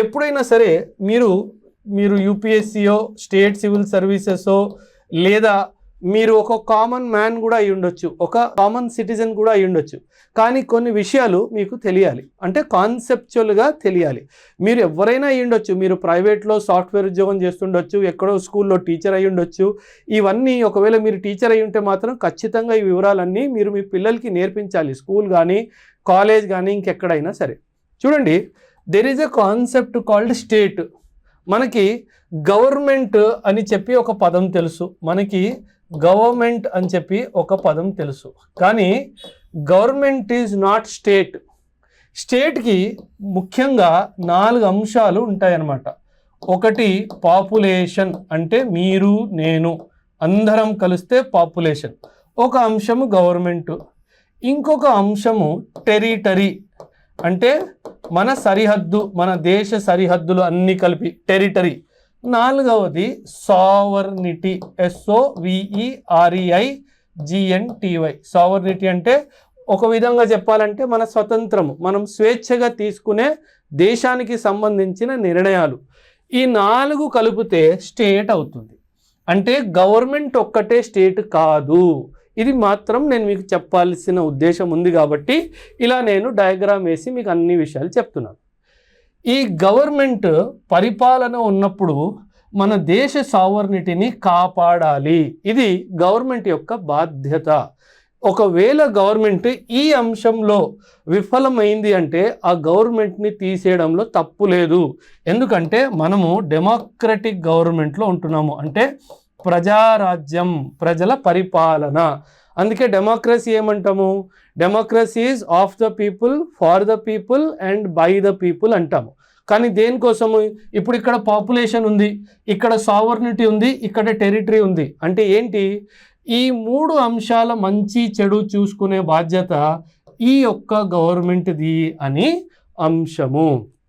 ఎప్పుడైనా సరే మీరు యూపీఎస్సీయో స్టేట్ సివిల్ సర్వీసెసో లేదా మీరు ఒక కామన్ మ్యాన్ కూడా అయి ఉండొచ్చు, ఒక కామన్ సిటిజన్ కూడా అయి ఉండొచ్చు. కానీ కొన్ని విషయాలు మీకు తెలియాలి, అంటే కాన్సెప్చువల్గా తెలియాలి. మీరు ఎవరైనా అయి ఉండొచ్చు, మీరు ప్రైవేట్లో సాఫ్ట్వేర్ ఉద్యోగం చేస్తుండొచ్చు, ఎక్కడో స్కూల్లో టీచర్ అయి ఉండొచ్చు. ఇవన్నీ ఒకవేళ మీరు టీచర్ అయి ఉంటే మాత్రం ఖచ్చితంగా ఈ వివరాలన్నీ మీరు మీ పిల్లలకి నేర్పించాలి, స్కూల్ కానీ కాలేజ్ కానీ ఇంకెక్కడైనా సరే. చూడండి, there is a concept called state. మనకి గవర్నమెంట్ అని చెప్పి ఒక పదం తెలుసు, మనకి గవర్నమెంట్ అని చెప్పి ఒక పదం తెలుసు. కానీ గవర్నమెంట్ ఈజ్ నాట్ స్టేట్. స్టేట్కి ముఖ్యంగా 4 అంశాలు ఉంటాయన్నమాట. ఒకటి పాపులేషన్, అంటే మీరు నేను అందరం కలిస్తే పాపులేషన్, ఒక అంశము గవర్నమెంట్. ఇంకొక అంశము టెరిటరీ, అంటే మన సరిహద్దు, మన దేశ సరిహద్దులు అన్నీ కలిపి టెరిటరీ. 4వది sovereignty, SOVEREIGNTY. సావర్నిటీ అంటే ఒక విధంగా చెప్పాలంటే మన స్వతంత్రము, మనం స్వేచ్ఛగా తీసుకునే దేశానికి సంబంధించిన నిర్ణయాలు. ఈ 4 కలిపితే స్టేట్ అవుతుంది. అంటే గవర్నమెంట్ ఒక్కటే స్టేట్ కాదు. ఇది మాత్రం నేను మీకు చెప్పాల్సిన ఉద్దేశం ఉంది కాబట్టి ఇలా నేను డయాగ్రామ్ వేసి మీకు అన్ని విషయాలు చెప్తున్నాను. ఈ గవర్నమెంట్ పరిపాలన ఉన్నప్పుడు మన దేశ సావర్నిటీని కాపాడాలి. ఇది గవర్నమెంట్ యొక్క బాధ్యత. ఒకవేళ గవర్నమెంట్ ఈ అంశంలో విఫలమైంది అంటే ఆ గవర్నమెంట్ని తీసేయడంలో తప్పు లేదు. ఎందుకంటే మనము డెమోక్రటిక్ గవర్నమెంట్లో ఉంటున్నాము, అంటే ప్రజారాజ్యం, ప్రజల పరిపాలన. అందుకే డెమోక్రసీ ఏమంటాము? Democracy is of the people, for the people and by the people అంటాము. కానీ దేనికోసము? ఇప్పుడు ఇక్కడ పాపులేషన్ ఉంది, ఇక్కడ సావర్నిటీ ఉంది, ఇక్కడ టెరిటరీ ఉంది. అంటే ఏంటి? ఈ 3 అంశాల మంచి చెడు చూసుకునే బాధ్యత ఈ యొక్క గవర్నమెంట్ది అని అంశము.